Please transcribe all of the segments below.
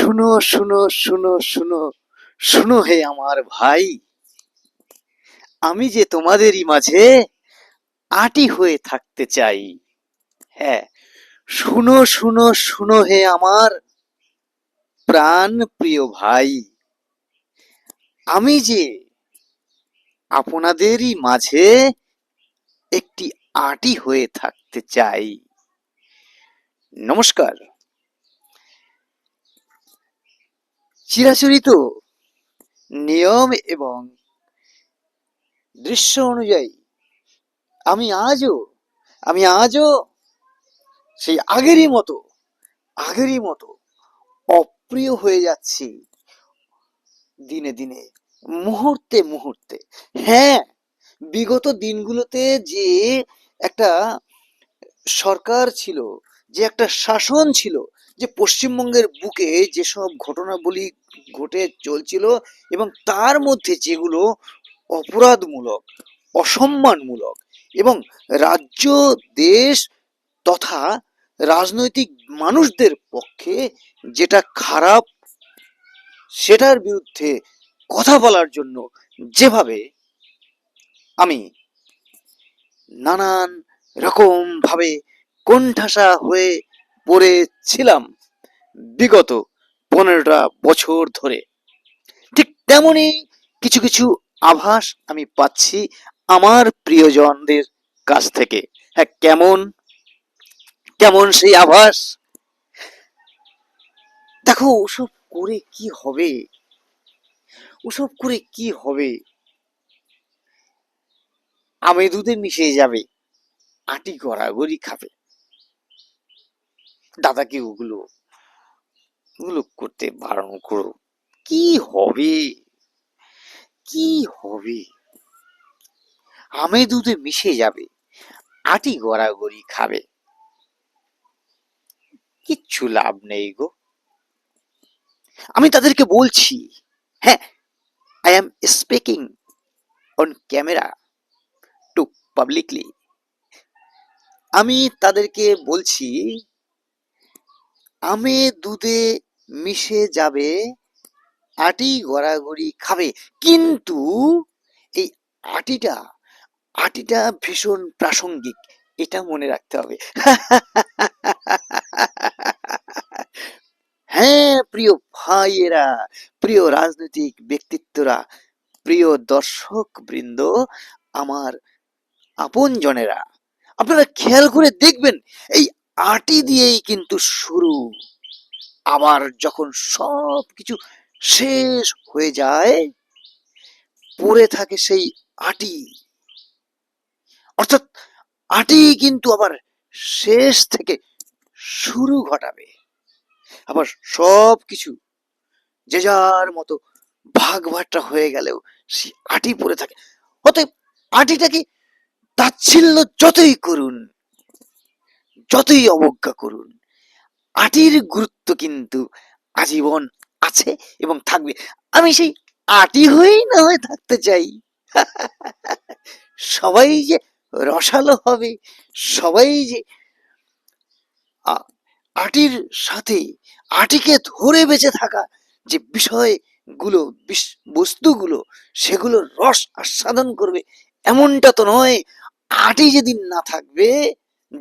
শুনো শুনো শুনো শুনো শুনো হে আমার ভাই, আমি যে তোমাদেরই মাঝে আটি হয়ে থাকতে চাই। হ্যাঁ, শুনো শুনো শুনো হে আমার প্রাণ প্রিয় ভাই, আমি যে আপনাদেরই মাঝে একটি আটি হয়ে থাকতে চাই। নমস্কার। চিরাচরিত নিয়ম এবং দৃশ্য অনুযায়ী আমি আজও আমি আজও সেই আগেরই মতো অপ্রিয় হয়ে যাচ্ছি দিনে দিনে, মুহূর্তে মুহূর্তে। হ্যাঁ, বিগত দিনগুলোতে যে একটা সরকার ছিল, যে একটা শাসন ছিল, যে পশ্চিমবঙ্গের বুকে যেসব ঘটনাবলী ঘটে চলছিল এবং তার মধ্যে যেগুলো অপরাধমূলক, অসম্মানমূলক এবং রাজ্য, দেশ তথা রাজনৈতিক মানুষদের পক্ষে যেটা খারাপ, সেটার বিরুদ্ধে কথা বলার জন্য যেভাবে আমি নানান রকম ভাবে কোণঠাসা হয়ে পড়েছিলাম বিগত 15টা বছর ধরে, ঠিক তেমনই কিছু কিছু আভাস আমি পাচ্ছি আমার প্রিয়জনদের কাছ থেকে। হ্যাঁ, কেমন কেমন সেই আভাস? দেখো, ওসব করে কি হবে? ওসব করে কি হবে? আমে দুধে মিশে যাবে, আটি গড়াগড়ি খাবে। দাদাকে ওগুলো ওগুলো করতে বারণ করো। কি হবে? কি হবে? আমে দুধে মিশে যাবে, আটি গড়াগড়ি খাবে, কিচ্ছু লাভ নেই গো। আমি তাদেরকে বলছি, হ্যাঁ, I am speaking on camera to publicly. আমি তাদেরকে বলছি, আমে দুধে মিশে যাবে, আটি গড়াগড়ি খাবে, কিন্তু এই আটিটা আটিটা ভীষণ প্রাসঙ্গিক, এটা মনে রাখতে হবে। হ্যাঁ, প্রিয় ভাইয়েরা, প্রিয় রাজনৈতিক ব্যক্তিত্বরা, প্রিয় দর্শক বৃন্দ, আমার আপনজনেরা, আপনারা খেয়াল করে দেখবেন, এই আটি দিয়েই কিন্তু শুরু। আবার যখন সব কিছু শেষ হয়ে যায়, পড়ে থাকে সেই আটি, অর্থাৎ আটি কিন্তু আবার শেষ থেকে শুরু ঘটাবে। আবার সব কিছু যে যার মতো ভাগ ভাট্টা হয়ে গেলেও সেই আটি পড়ে থাকে। অতএব আটিটাকে তাচ্ছিল্য যতই করুন, যতই অবজ্ঞা করুন, আটির গুরুত্ব কিন্তু আজীবন আছে এবং থাকবে। আমি সেই আটি হয়েই না হয়ে থাকতে চাই। সবাই যে রসালো হবে, সবাই যে আটির সাথে আটিকে ধরে বেঁচে থাকা যে বিষয়গুলো, বস্তুগুলো, সেগুলোর রস আস্বাদন করবে, এমনটা তো নয়। আটি যেদিন না থাকবে,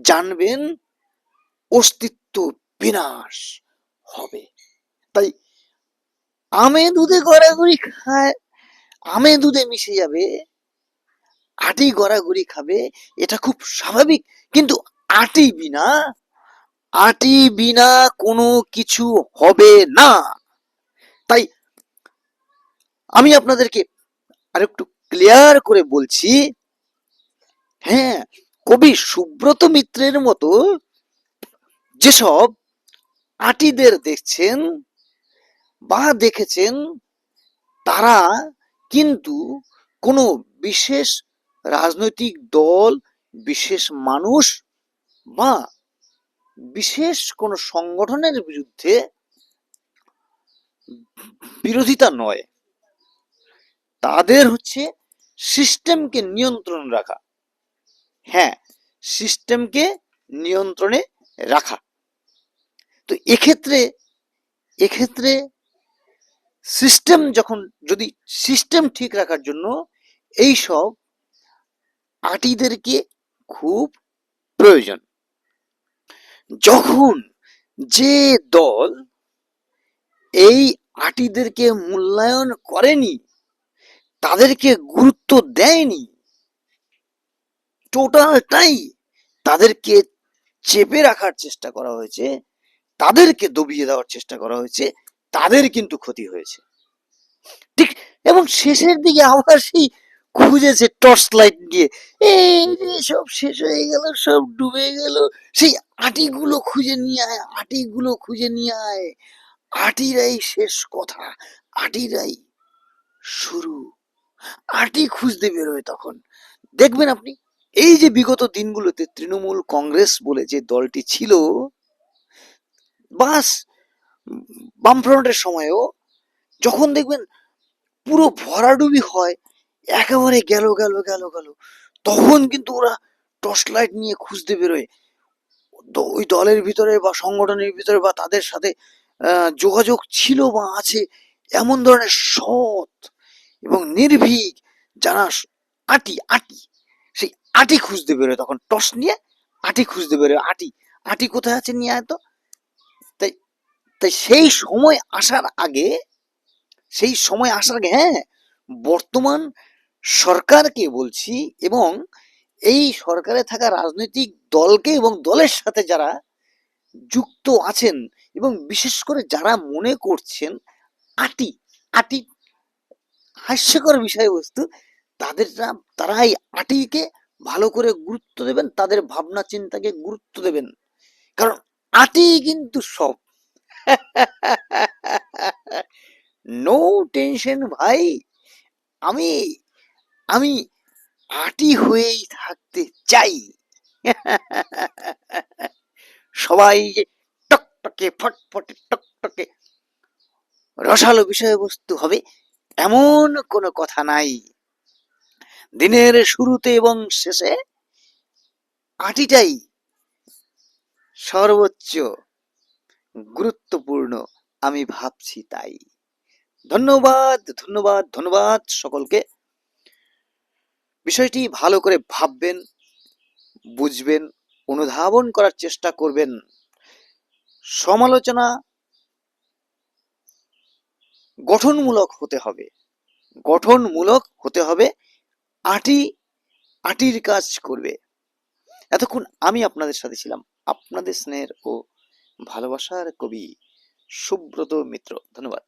জানবেন অস্তিত্ব বিনাশ হবে। তাই আমে দুধে গড়াগড়ি খায়, আমে দুধে মিশে যাবে, আটি গড়াগড়ি খাবে, এটা খুব স্বাভাবিক। কিন্তু আটি বিনা আটি বিনা কোনো কিছু হবে না। তাই আমি আপনাদেরকে আরেকটু ক্লিয়ার করে বলছি, হ্যাঁ, কবি সুব্রত মিত্রের মতো যেসব আটিদের দেখছেন বা দেখেছেন, তারা কিন্তু কোনো বিশেষ রাজনৈতিক দল, বিশেষ মানুষ বা বিশেষ কোনো সংগঠনের বিরুদ্ধে বিরোধিতা নয়। তাদের হচ্ছে সিস্টেমকে নিয়ন্ত্রণ রাখা। হ্যাঁ, সিস্টেমকে নিয়ন্ত্রণে রাখা। তো এক্ষেত্রে এক্ষেত্রে সিস্টেম যদি সিস্টেম ঠিক রাখার জন্য এই সব আটিদেরকে খুব প্রয়োজন। যখন যে দল এই আটিদেরকে মূল্যায়ন করেনি, তাদেরকে গুরুত্ব দেয়নি, টোটালটাই তাদেরকে চেপে রাখার চেষ্টা করা হয়েছে, তাদেরকে দবিয়ে দেওয়ার চেষ্টা করা হয়েছে, তাদের কিন্তু ক্ষতি হয়েছে। ঠিক, এবং শেষের দিকে আবার সেই খুঁজেছে টর্চ লাইট দিয়ে, এই যে সব শেষ হয়ে গেল, সব ডুবে গেল, সেই আটিগুলো খুঁজে নিয়ে আয়, আটিগুলো খুঁজে নিয়ে আয়। আটিরাই শেষ কথা, আটিরাই শুরু, আটি খুঁজতে বেরোয় তখন। দেখবেন আপনি এই যে বিগত দিনগুলোতে তৃণমূল কংগ্রেস বলে যে দলটি ছিল, বাস বামফ্রন্টের সময়ও যখন দেখবেন পুরো ভরাডুবি হয়, একেবারে গেল গেল গেল গেল, তখন কিন্তু ওরা টর্চ লাইট নিয়ে খুঁজতে বেরোয়। ওই দলের ভিতরে বা সংগঠনের ভিতরে বা তাদের সাথে যোগাযোগ ছিল বা আছে এমন ধরনের সৎ এবং নির্ভীক যারা আটি আটি সেই আটি খুঁজতে বেরোয়, তখন টর্চ নিয়ে আটি খুঁজতে বেরোয়। আটি আটি কোথায় আছে নিয়ে আয় তো। তাই তাই সেই সময় আসার আগে, হ্যাঁ, বর্তমান সরকারকে বলছি এবং এই সরকারে থাকা রাজনৈতিক দলকে এবং দলের সাথে যারা যুক্ত আছেন এবং বিশেষ করে যারা মনে করছেন আটি আটি হাস্যকর বিষয়বস্তু, তারা এই আটিকে ভালো করে গুরুত্ব দেবেন, তাদের ভাবনা চিন্তাকে গুরুত্ব দেবেন, কারণ আটি কিন্তু সব। নো টেনশন ভাই, আমি আমি আটি হয়েই থাকতে চাই। সবাই যে টকটকে ফটফটে টকটকে রসালো বিষয়বস্তু হবে এমন কোনো কথা নাই। দিনের শুরুতে এবং শেষে আটিটাই সর্বোচ্চ গুরুত্বপূর্ণ, আমি ভাবছি তাই। ধন্যবাদ ধন্যবাদ ধন্যবাদ সকলকে। বিষয়টি ভালো করে ভাববেন, বুঝবেন, অনুধাবন করার চেষ্টা করবেন। সমালোচনা গঠনমূলক হতে হবে, গঠনমূলক হতে হবে। আটি আটির কাজ করবে। এতক্ষণ আমি আপনাদের সাথে ছিলাম আপনাদের স্নেহের ও ভালোবাসার কবি সুব্রত মিত্র। ধন্যবাদ।